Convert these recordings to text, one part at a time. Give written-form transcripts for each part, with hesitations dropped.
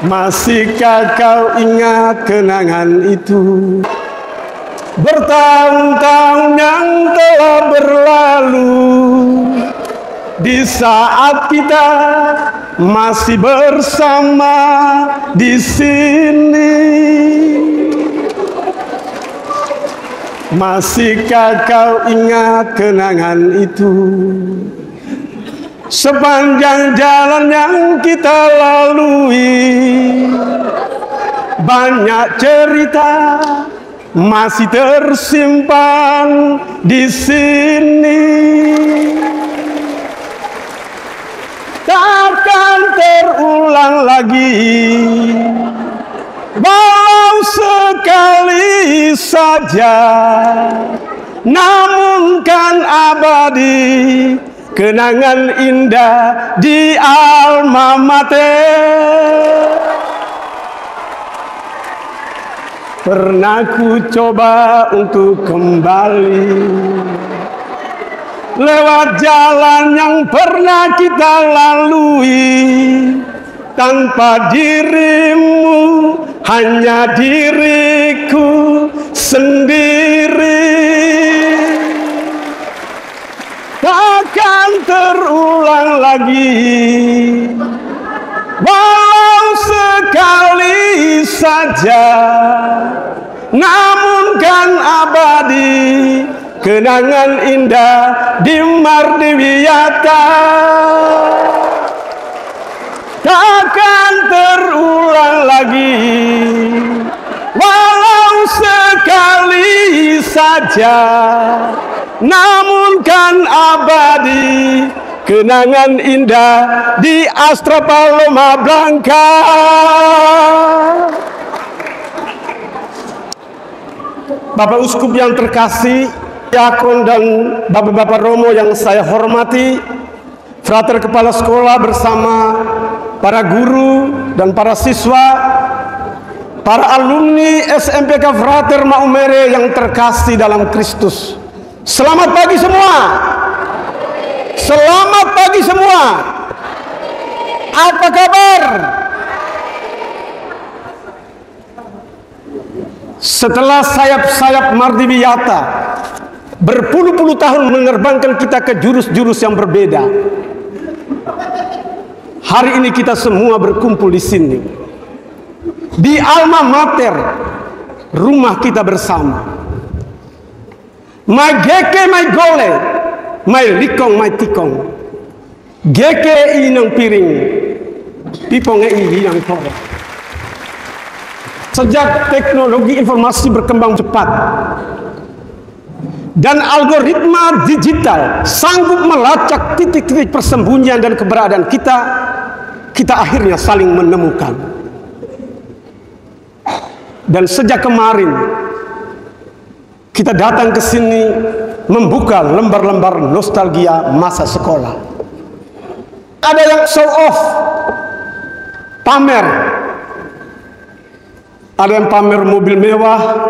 Masihkah kau ingat kenangan itu? Bertahun-tahun yang telah berlalu, di saat kita masih bersama di sini. Masihkah kau ingat kenangan itu? Sepanjang jalan yang kita lalui, banyak cerita masih tersimpan di sini. Takkan terulang lagi, walau sekali saja, namun kan abadi kenangan indah di alma mater. Pernah ku coba untuk kembali lewat jalan yang pernah kita lalui, tanpa dirimu hanya diriku sendiri. Takkan terulang lagi, walau sekali saja, namun kan abadi kenangan indah di Mardiwiyata. Takkan terulang lagi, walau sekali saja, namun kan abadi kenangan indah di Astra Paloma Blanca. Bapak Uskup yang terkasih, diakon dan bapak-bapak Romo yang saya hormati, frater kepala sekolah bersama para guru dan para siswa, para alumni SMPK Frater Maumere yang terkasih dalam Kristus. Selamat pagi semua. Selamat pagi semua. Apa kabar? Setelah sayap-sayap Mardiwiyata berpuluh-puluh tahun menerbangkan kita ke jurus-jurus yang berbeda, hari ini kita semua berkumpul di sini, di alma mater, rumah kita bersama. Mai geke mai gole, mai likong mai tikong, geke inang piring, pipong inang tore. Sejak teknologi informasi berkembang cepat dan algoritma digital sanggup melacak titik-titik persembunyian dan keberadaan kita, kita akhirnya saling menemukan. Dan sejak kemarin kita datang ke sini membuka lembar-lembar nostalgia masa sekolah. Ada yang show off, pamer. Ada yang pamer mobil mewah,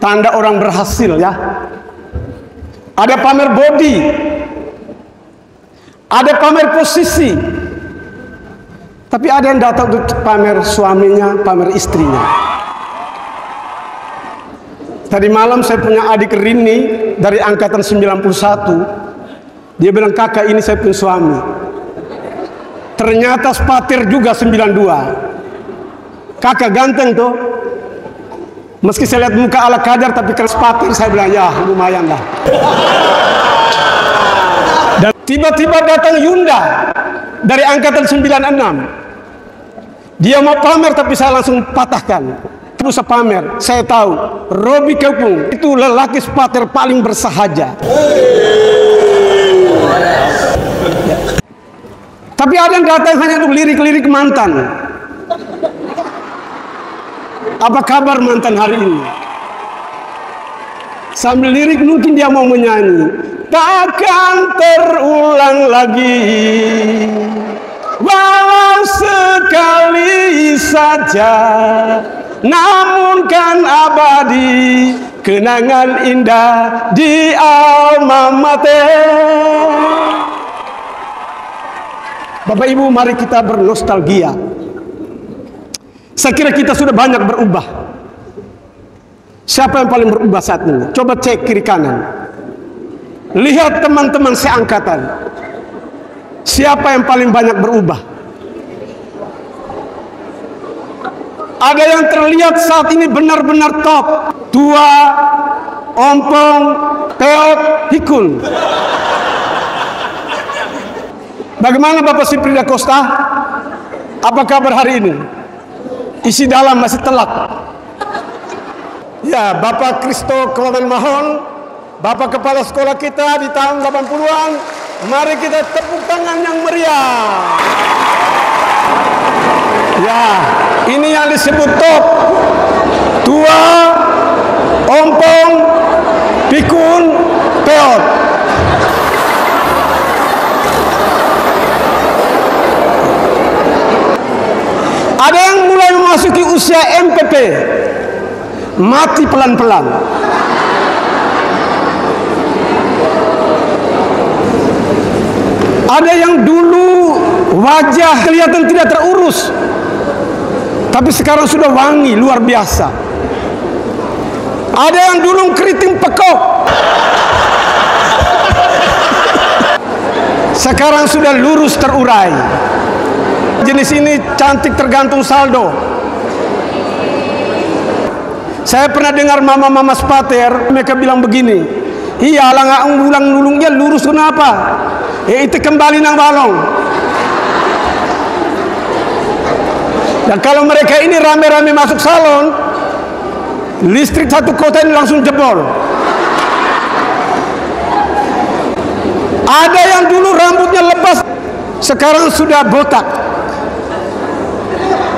tanda orang berhasil ya. Ada pamer body, ada pamer posisi. Tapi ada yang datang untuk pamer suaminya, pamer istrinya. Tadi malam saya punya adik Rini dari angkatan 91. Dia bilang, kakak ini saya punya suami. Ternyata spatir juga 92. Kakak ganteng tuh. Meski saya lihat muka ala kadar, tapi kalau spatir saya bilang ya lumayan lah. Dan tiba-tiba datang Yunda dari angkatan 96. Dia mau pamer tapi saya langsung patahkan. Tidak usah pamer, saya tahu Robi Kepung itu lelaki spatir paling bersahaja. Tapi ada yang datang hanya untuk lirik-lirik mantan. Apa kabar mantan hari ini? Sambil lirik mungkin dia mau menyanyi. Takkan terulang lagi, walau sekali saja, namun kan abadi kenangan indah di alma mater. Bapak Ibu, mari kita bernostalgia Saya kira kita sudah banyak berubah. Siapa yang paling berubah saat ini? Coba cek kiri kanan. Lihat teman-teman seangkatan. Siapa yang paling banyak berubah? Ada yang terlihat saat ini benar-benar top. Tua, ompong, peot, pikun. Bagaimana Bapak Sipri Da Costa? Apa kabar hari ini? Isi dalam masih telak. Ya, Bapak Kristo Kelaman Mahon, Bapak Kepala Sekolah kita di tahun 80-an. Mari kita tepuk tangan yang meriah. Ya, ini yang disebut top. Tua, ompong, pikun, peot. Ada yang mulai memasuki usia MPP, mati pelan-pelan. Ada yang dulu wajah kelihatan tidak terurus, tapi sekarang sudah wangi luar biasa. Ada yang dulu keriting pekok, sekarang sudah lurus terurai. Jenis ini cantik tergantung saldo. Saya pernah dengar mama-mama spater, mereka bilang begini, iya lah nggak ulang nulungnya lurus kenapa? Ya itu kembali nang balong. Dan kalau mereka ini rame-rame masuk salon, listrik satu kota ini langsung jebol. Ada yang dulu rambutnya lepas, sekarang sudah botak.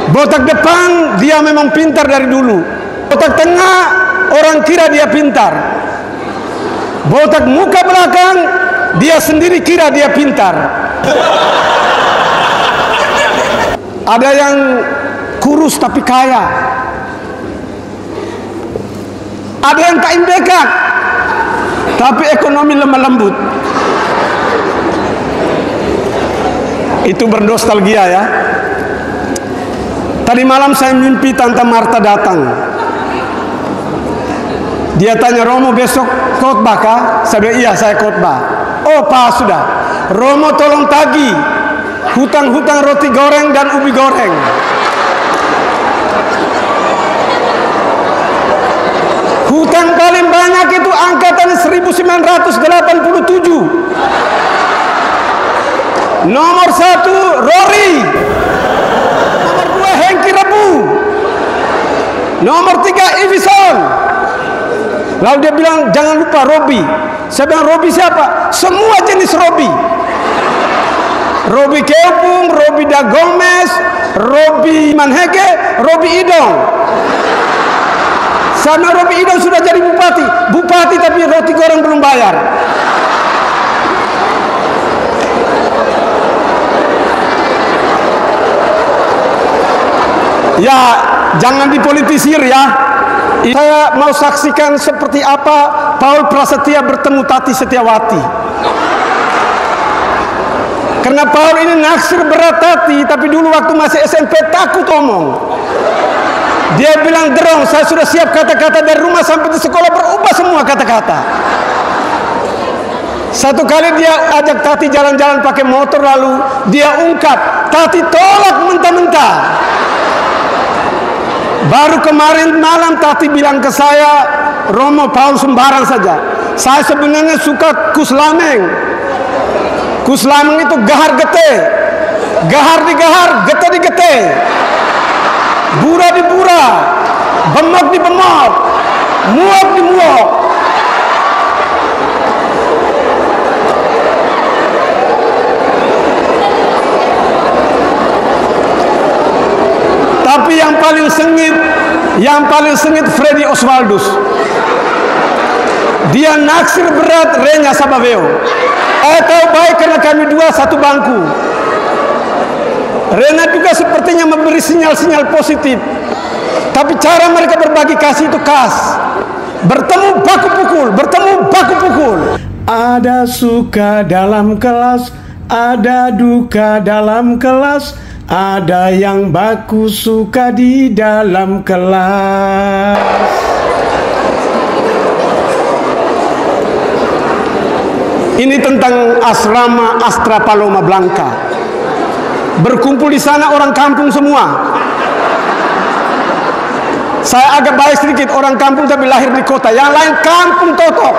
Botak depan dia memang pintar dari dulu. Botak tengah orang kira dia pintar. Botak muka belakang dia sendiri kira dia pintar. Ada yang kurus tapi kaya. Ada yang kain bekak tapi ekonomi lemah lembut. Itu bernostalgia ya. Tadi malam saya mimpi Tante Marta datang. Dia tanya, Romo besok khotbah kah? Saya bilang, iya saya khotbah. Oh Pak sudah. Romo tolong tagih hutang-hutang roti goreng dan ubi goreng. Hutang paling banyak itu angkatan 1987. Nomor 1 Rory. Hengki Rebu. Nomor 3 Ivison. Lalu dia bilang jangan lupa Robi. Saya bilang Robi siapa? Semua jenis Robi. Robi Keupung, Robi Da Gomez, Robi Manhege, Robi Idong. Sama Robi Idong sudah jadi bupati. Bupati tapi roti goreng belum bayar. Ya, jangan dipolitisir ya. Saya mau saksikan seperti apa Paul Prasetya bertemu Tati Setiawati. Karena Paul ini naksir berat Tati, tapi dulu waktu masih SMP takut omong. Dia bilang, Derong, saya sudah siap kata-kata dari rumah sampai di sekolah berubah semua kata-kata. Satu kali dia ajak Tati jalan-jalan pakai motor, lalu dia ungkap, Tati tolak mentah-mentah. Baru kemarin malam Tati bilang ke saya, Romo Paul sembarang saja. Saya sebenarnya suka Kuslameng. Kuslameng itu gahar gete, gahar digahar, gete digete, bura di bura, bemok di bemok, muak di muak. Tapi yang paling sengit Freddy Oswaldus. Dia naksir berat Renya Sabaveo. Tahu baik karena kami dua satu bangku. Rena juga sepertinya memberi sinyal-sinyal positif. Tapi cara mereka berbagi kasih itu khas. Bertemu baku pukul, bertemu baku pukul. Ada suka dalam kelas, ada duka dalam kelas. Ada yang baku suka di dalam kelas. Ini tentang asrama Astra Paloma Blanca. Berkumpul di sana orang kampung semua. Saya agak baik sedikit, orang kampung tapi lahir di kota. Yang lain kampung totok.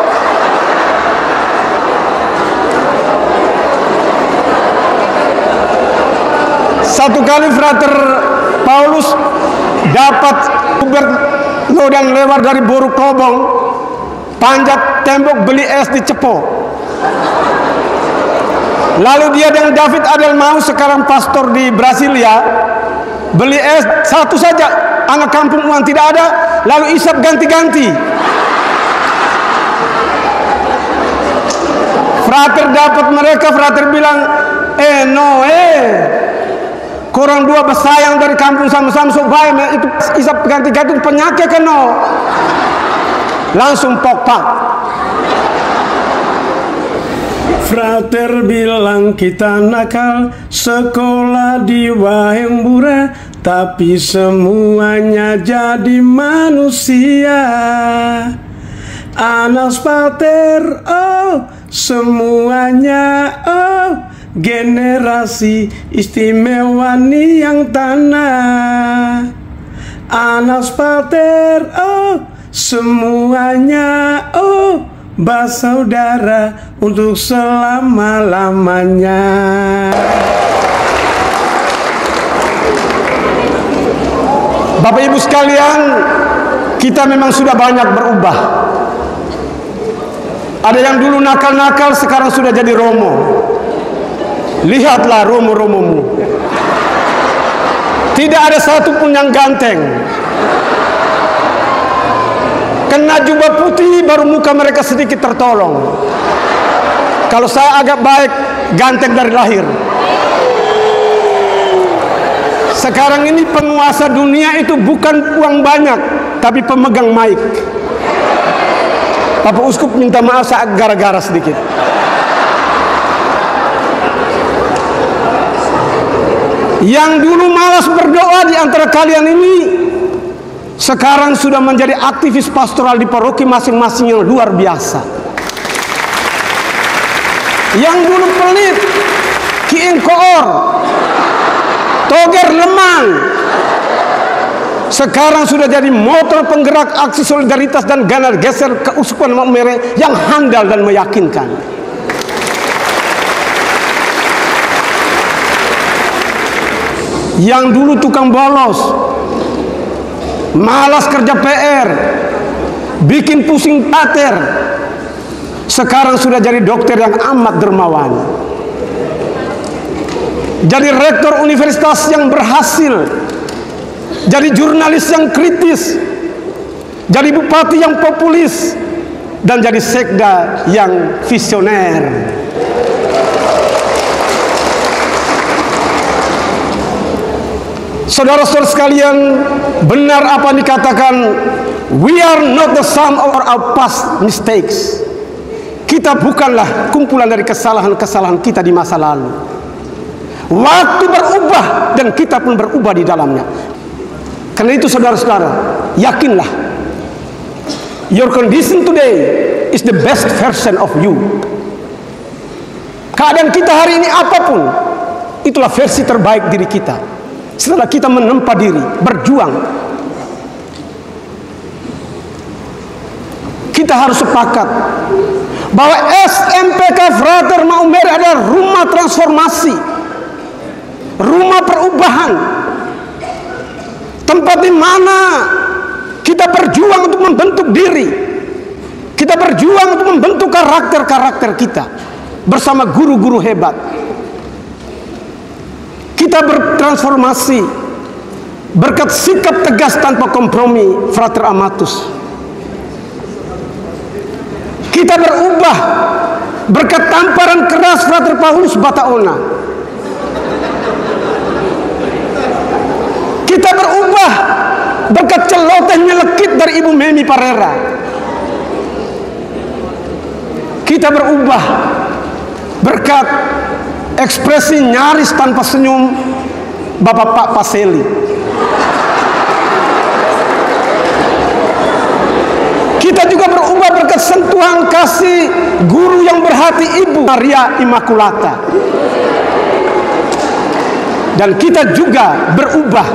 Satu kali Frater Paulus dapat uber lodan lewat dari Boru Klobong, panjat tembok beli es di Cepo. Lalu dia dengan David Adel mau sekarang pastor di Brasilia, beli es satu saja, anak kampung uang tidak ada, lalu isap ganti-ganti. Frater dapat mereka, Frater bilang, korang dua bersayang dari kampung sama-sama supaya itu isap ganti-ganti penyakit kan no. Langsung pok-pak. Frater bilang kita nakal sekolah di Wahembura, tapi semuanya jadi manusia. Anas Pater, oh semuanya, oh generasi istimewa nih yang tanah. Anas Pater, oh semuanya, oh bersaudara untuk selama-lamanya. Bapak Ibu sekalian, kita memang sudah banyak berubah. Ada yang dulu nakal-nakal sekarang sudah jadi romo. Lihatlah romo-romomu. Tidak ada satupun yang ganteng. Kena jubah putih baru muka mereka sedikit tertolong. Kalau saya agak baik, ganteng dari lahir. Sekarang ini penguasa dunia itu bukan uang banyak, tapi pemegang mic. Bapak Uskup minta maaf saya gara-gara sedikit. Yang dulu malas berdoa di antara kalian ini sekarang sudah menjadi aktivis pastoral di paroki masing-masing yang luar biasa. Yang dulu pelit, kiing koor, toger lemang, sekarang sudah jadi motor penggerak aksi solidaritas dan ganas geser keuskupan Maumere yang handal dan meyakinkan. Yang dulu tukang bolos, malas kerja PR, bikin pusing pater, sekarang sudah jadi dokter yang amat dermawan. Jadi rektor universitas yang berhasil, jadi jurnalis yang kritis, jadi bupati yang populis, dan jadi sekda yang visioner. Saudara-saudara sekalian, benar apa yang dikatakan, we are not the sum of our past mistakes. Kita bukanlah kumpulan dari kesalahan-kesalahan kita di masa lalu. Waktu berubah dan kita pun berubah di dalamnya. Karena itu saudara-saudara, yakinlah, your condition today is the best version of you. Keadaan kita hari ini apapun, itulah versi terbaik diri kita. Setelah kita menempa diri, berjuang, kita harus sepakat bahwa SMPK Frater Maumere adalah rumah transformasi, rumah perubahan, tempat di mana kita berjuang untuk membentuk diri, kita berjuang untuk membentuk karakter-karakter kita bersama guru-guru hebat. Kita bertransformasi berkat sikap tegas tanpa kompromi Frater Amatus. Kita berubah berkat tamparan keras Frater Paulus Bataona. Kita berubah berkat celoteh nyelekit dari Ibu Memi Parera. Kita berubah berkat ekspresi nyaris tanpa senyum Bapak Pak Paseli. Kita juga berubah berkat sentuhan kasih guru yang berhati Ibu Maria Immaculata. Dan kita juga berubah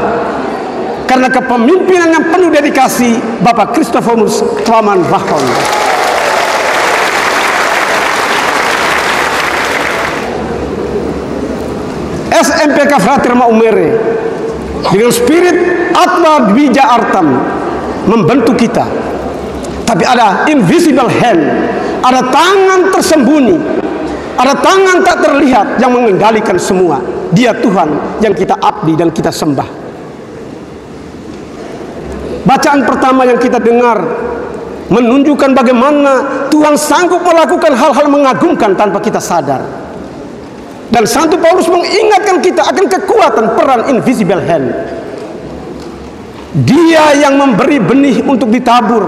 karena kepemimpinan yang penuh dedikasi Bapak Christoforus Klaman Rahon. SMPK Frater Maumere dengan spirit Atma Dwija Artam membentuk kita. Tapi ada invisible hand, ada tangan tersembunyi, ada tangan tak terlihat yang mengendalikan semua. Dia Tuhan yang kita abdi dan kita sembah. Bacaan pertama yang kita dengar menunjukkan bagaimana Tuhan sanggup melakukan hal-hal mengagumkan tanpa kita sadar. Dan Santo Paulus mengingatkan kita akan kekuatan peran invisible hand. Dia yang memberi benih untuk ditabur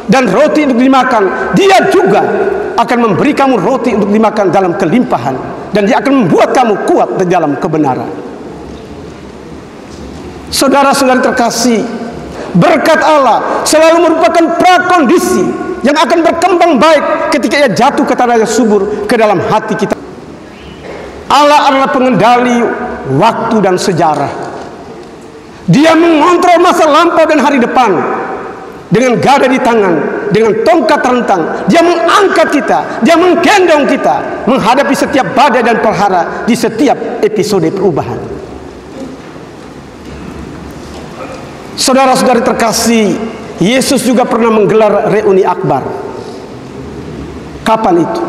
dan roti untuk dimakan, dia juga akan memberi kamu roti untuk dimakan dalam kelimpahan, dan dia akan membuat kamu kuat di dalam kebenaran. Saudara-saudari terkasih, berkat Allah selalu merupakan prakondisi yang akan berkembang baik ketika ia jatuh ke tanah yang subur ke dalam hati kita. Allah adalah pengendali waktu dan sejarah. Dia mengontrol masa lampau dan hari depan. Dengan gada di tangan, dengan tongkat rentang, dia mengangkat kita, dia menggendong kita menghadapi setiap badai dan perhara di setiap episode perubahan. Saudara-saudari terkasih, Yesus juga pernah menggelar reuni akbar. Kapan itu?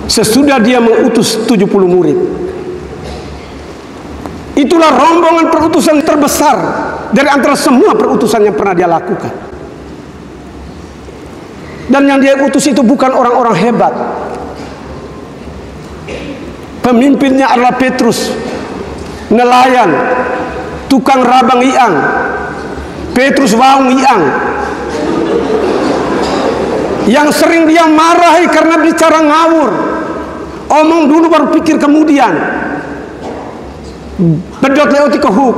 Sesudah dia mengutus 70 murid. Itulah rombongan perutusan terbesar dari antara semua perutusan yang pernah dia lakukan. Dan yang dia utus itu bukan orang-orang hebat. Pemimpinnya adalah Petrus, nelayan, tukang rabang iang, Petrus waung iang, yang sering dia marahi karena bicara ngawur, omong dulu baru pikir kemudian, bedot lewati kehuk,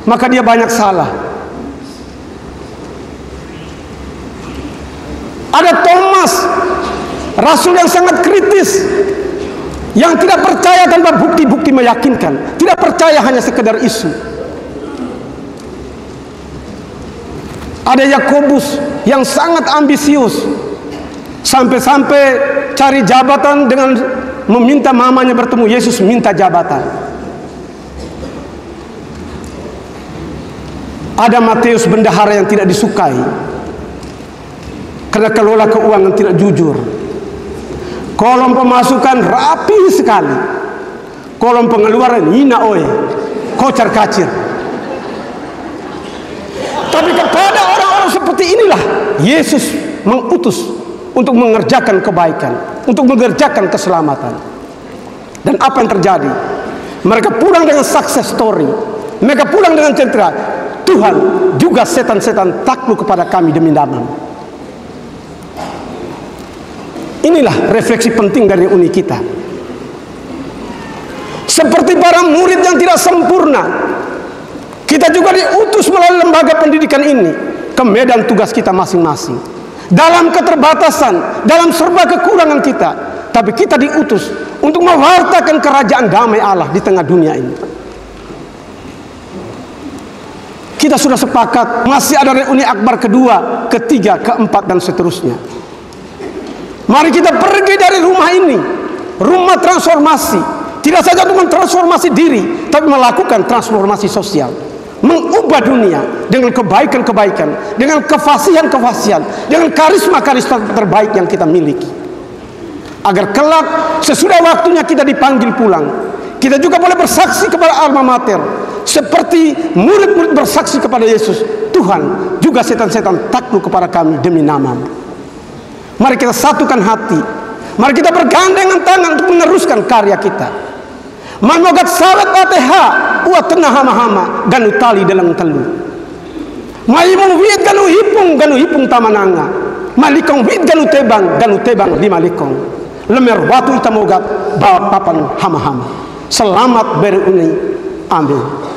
maka dia banyak salah. Ada Thomas, rasul yang sangat kritis, yang tidak percaya tanpa bukti-bukti meyakinkan, tidak percaya hanya sekedar isu. Ada Yakobus yang sangat ambisius, sampai-sampai cari jabatan dengan meminta mamanya bertemu Yesus, minta jabatan. Ada Matius bendahara yang tidak disukai karena kelola keuangan tidak jujur. Kolom pemasukan rapi sekali, kolom pengeluaran hina oe, kocar kacir. Tapi kepada orang-orang seperti inilah Yesus mengutus untuk mengerjakan kebaikan, untuk mengerjakan keselamatan. Dan apa yang terjadi? Mereka pulang dengan success story, mereka pulang dengan cerita, Tuhan juga setan-setan takluk kepada kami demi nama. Inilah refleksi penting dari uni kita. Seperti para murid yang tidak sempurna, kita juga diutus melalui lembaga pendidikan ini ke medan tugas kita masing-masing. Dalam keterbatasan, dalam serba kekurangan kita, tapi kita diutus untuk mewartakan kerajaan damai Allah di tengah dunia ini. Kita sudah sepakat masih ada reuni akbar kedua, ketiga, keempat, dan seterusnya. Mari kita pergi dari rumah ini, rumah transformasi, tidak saja untuk mentransformasi diri, tapi melakukan transformasi sosial, mengubah dunia dengan kebaikan-kebaikan, dengan kefasihan-kefasihan, dengan karisma-karisma terbaik yang kita miliki. Agar kelak sesudah waktunya kita dipanggil pulang, kita juga boleh bersaksi kepada alma mater, seperti murid-murid bersaksi kepada Yesus, Tuhan juga setan-setan takluk kepada kami demi nama-Mu. Mari kita satukan hati, mari kita bergandengan tangan untuk meneruskan karya kita. Manogat sawat ateha uat tenah hama-hama ganu tali dalam telu. Maimung wit ganu hipung tamananga. Malikong wit ganu tebang di malikong. Lemer watu itamogat bawa papan hama-hama. Selamat beruni Amin.